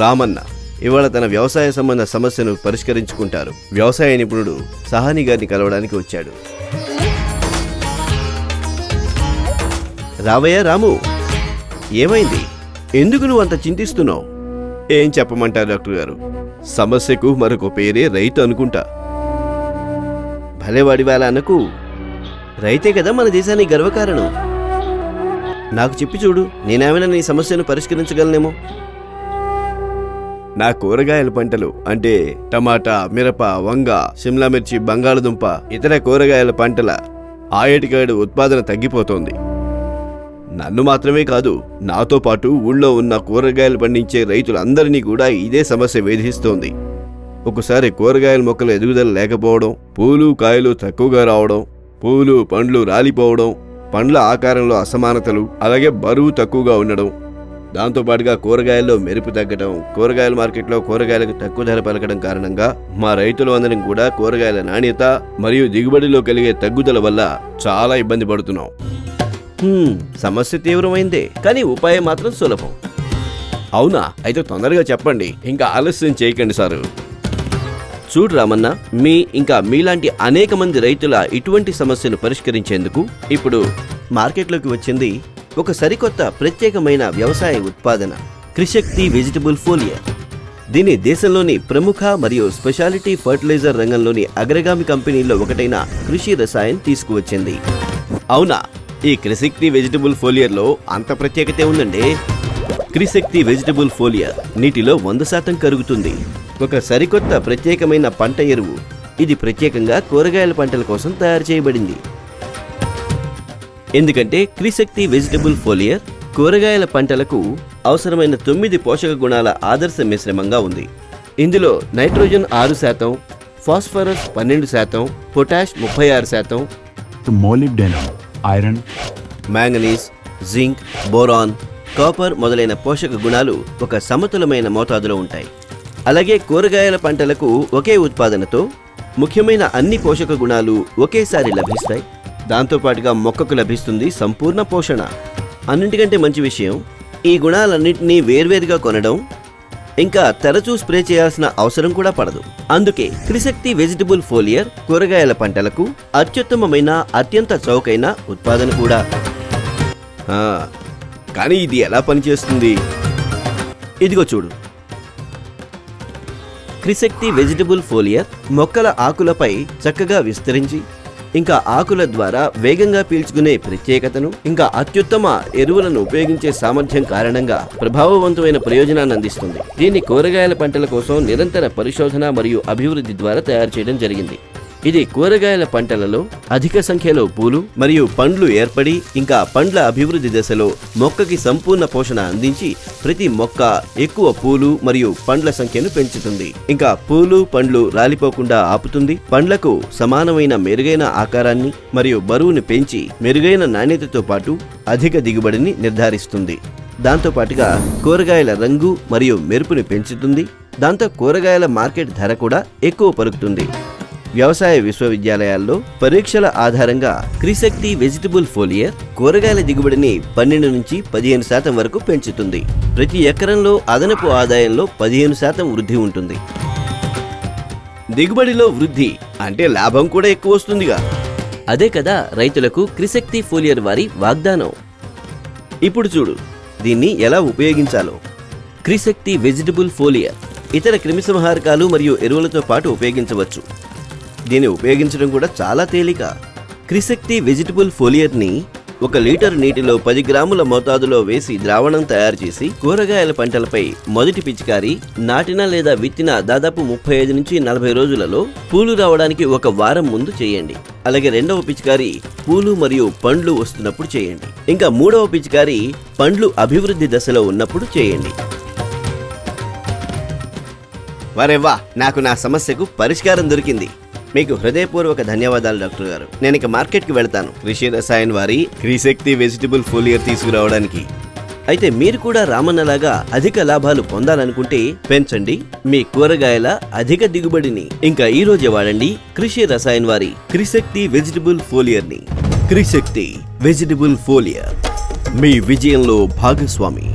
రామన్న ఇవాళ తన వ్యవసాయ సంబంధ సమస్యను పరిష్కరించుకుంటారు. వ్యవసాయ నిపుణుడు సహాని గారిని కలవడానికి వచ్చాడు. రావయ్య రాము, ఏమైంది? ఎందుకు నువ్వు అంత చింతిస్తున్నావు? ఏం చెప్పమంటారు డాక్టర్ గారు, సమస్యకు మరొక పేరే రైతు అనుకుంటా. భలేవాడి వాళ్ళ అనకు, రైతే కదా మన దేశానికి గర్వకారణం. నాకు చెప్పి చూడు, నేనేమైనా నీ సమస్యను పరిష్కరించగలనేమో. నా కూరగాయల పంటలు అంటే టమాటా, మిరప, వంగ, సిమ్లా మిర్చి, బంగాళదుంప, ఇతర కూరగాయల పంటల ఆ ఏటికాడు ఉత్పాదన తగ్గిపోతోంది. నన్ను మాత్రమే కాదు, నాతో పాటు ఊళ్ళో ఉన్న కూరగాయలు పండించే రైతులందరినీ కూడా ఇదే సమస్య వేధిస్తోంది. ఒకసారి కూరగాయల మొక్కల ఎదుగుదల లేకపోవడం, పూలు కాయలు తక్కువగా రావడం, పూలు పండ్లు రాలిపోవడం, పండ్ల ఆకారంలో అసమానతలు, అలాగే బరువు తక్కువగా ఉండడం, దాంతోపాటుగా కూరగాయల్లో మెరుపు తగ్గడం, కూరగాయల మార్కెట్లో కూరగాయలకు తక్కువ ధర పలకడం కారణంగా మా రైతులు అందరం కూడా కూరగాయల నాణ్యత మరియు దిగుబడిలో కలిగే తగ్గుదల వల్ల చాలా ఇబ్బంది పడుతున్నాం. సమస్య తీవ్రమైందే, కానీ ఉపాయం మాత్రం సులభం. అవునా? అయితే తొందరగా చెప్పండి, ఇంకా ఆలస్యం చేయకండి సారు. చూడు రామన్న, ఇంకా మీలాంటి అనేక మంది రైతుల ఇటువంటి సమస్యను పరిష్కరించేందుకు ఇప్పుడు మార్కెట్లోకి వచ్చింది ఒక సరికొత్త ప్రత్యేకమైన వ్యవసాయ ఉత్పాదన, త్రిశక్తి వెజిటబుల్ ఫోలియర్. దీన్ని దేశంలోని ప్రముఖ మరియు స్పెషాలిటీ ఫర్టిలైజర్ రంగంలోని అగ్రగామి కంపెనీల్లో ఒకటైన కృషి రసాయన్ తీసుకువచ్చింది. అవునా? ఈ త్రిశక్తి వెజిటబుల్ ఫోలియర్లో అంత ప్రత్యేకత ఉందండి. త్రిశక్తి వెజిటబుల్ ఫోలియర్ నీటిలో 100% కరుగుతుంది. ఒక సరికొత్త ప్రత్యేకమైన పంట ఎరువు. ఇది ప్రత్యేకంగా కూరగాయల పంటల కోసం తయారు చేయబడింది. ఎందుకంటే త్రిశక్తి వెజిటబుల్ ఫోలియర్ కూరగాయల పంటలకు అవసరమైన 9 పోషక గుణాల ఆదర్శ మిశ్రమంగా ఉంది. ఇందులో nitrogen 6%, phosphorus 12%, potash 36%, molybdenum, iron, manganese, zinc, boron, copper మొదలైన పోషక గుణాలు ఒక సమతులమైన మోతాదులో ఉంటాయి. అలాగే కూరగాయల పంటలకు ఒకే ఉత్పాదనతో ముఖ్యమైన అన్ని పోషక గుణాలు ఒకేసారి లభిస్తాయి. దాంతోపాటుగా మొక్కకు లభిస్తుంది సంపూర్ణ పోషణ. అన్నింటికంటే మంచి విషయం, ఈ గుణాలన్నింటినీ వేర్వేరుగా కొనడం, ఇంకా తరచూ స్ప్రే చేయాల్సిన అవసరం కూడా పడదు. అందుకే త్రిశక్తి వెజిటబుల్ ఫోలియర్ కూరగాయల పంటలకు అత్యుత్తమమైన, అత్యంత చౌకైన ఉత్పాదన కూడా. కానీ ఇది ఎలా పనిచేస్తుంది? ఇదిగో చూడు. త్రిశక్తి వెజిటబుల్ ఫోలియర్ మొక్కల ఆకులపై చక్కగా విస్తరించి, ఇంకా ఆకుల ద్వారా వేగంగా పీల్చుకునే ప్రత్యేకతను, ఇంకా అత్యుత్తమ ఎరువులను ఉపయోగించే సామర్థ్యం కారణంగా ప్రభావవంతమైన ప్రయోజనాన్ని అందిస్తుంది. దీన్ని కూరగాయల పంటల కోసం నిరంతర పరిశోధన మరియు అభివృద్ధి ద్వారా తయారు చేయడం జరిగింది. ఇది కూరగాయల పంటలలో అధిక సంఖ్యలో పూలు మరియు పండ్లు ఏర్పడి, ఇంకా పండ్ల అభివృద్ధి దశలో మొక్కకి సంపూర్ణ పోషణ అందించి ప్రతి మొక్క ఎక్కువ పూలు మరియు పండ్ల సంఖ్యను పెంచుతుంది. ఇంకా పూలు పండ్లు రాలిపోకుండా ఆపుతుంది. పండ్లకు సమానమైన మెరుగైన ఆకారాన్ని మరియు బరువును పెంచి మెరుగైన నాణ్యతతో పాటు అధిక దిగుబడిని నిర్ధారిస్తుంది. దాంతోపాటుగా కూరగాయల రంగు మరియు మెరుపుని పెంచుతుంది. దాంతో కూరగాయల మార్కెట్ ధర కూడా ఎక్కువ పలుకుతుంది. వ్యవసాయ విశ్వవిద్యాలయాల్లో పరీక్షల ఆధారంగా త్రిశక్తి వెజిటబుల్ ఫోలియర్ కూరగాయల దిగుబడిని 12 నుంచి 15% వరకు పెంచుతుంది. ప్రతి ఎకరంలో అదనపు ఆదాయంలో 15% వృద్ధి ఉంటుంది. దిగుబడిలో వృద్ధి అంటే లాభం కూడా ఎక్కువ వస్తుందిగా. అదే కదా రైతులకు త్రిశక్తి ఫోలియర్ వారి వాగ్దానం. ఇప్పుడు చూడు దీన్ని ఎలా ఉపయోగించాలో. త్రిశక్తి వెజిటబుల్ ఫోలియర్ ఇతర క్రిమిసంహారకాలు మరియు ఎరువులతో పాటు ఉపయోగించవచ్చు. దీన్ని ఉపయోగించడం కూడా చాలా తేలిక. త్రిశక్తి వెజిటబుల్ ఫోలియర్ని 1 లీటర్ నీటిలో 10 గ్రాముల మోతాదులో వేసి ద్రావణం తయారు చేసి కూరగాయల పంటలపై మొదటి పిచికారి నాటిన లేదా విత్తిన దాదాపు 35 నుంచి 40 రోజులలో పూలు రావడానికి 1 వారం ముందు చేయండి. అలాగే రెండవ పిచికారి పూలు మరియు పండ్లు వస్తున్నప్పుడు చేయండి. ఇంకా మూడవ పిచికారి పండ్లు అభివృద్ధి దశలో ఉన్నప్పుడు చేయండి. వరేవా, నాకు నా సమస్యకు పరిష్కారం దొరికింది. మీకు హృదయపూర్వక ధన్యవాదాలు డాక్టర్ గారు. నేను ఇక మార్కెట్కి వెళ్తాను కృషి రసాయన్ వారి త్రిశక్తి వెజిటబుల్ ఫోలియర్ తీసుకురావడానికి. అయితే మీరు కూడా రామన్నలాగా అధిక లాభాలు పొందాలనుకుంటే పెంచండి మీ కూరగాయల అధిక దిగుబడిని. ఇంకా ఈ రోజే వాడండి కృషి రసాయన్ వారి త్రిశక్తి వెజిటబుల్ ఫోలియర్ ని. త్రిశక్తి వెజిటబుల్ ఫోలియర్ మీ విజయంలో భాగస్వామి.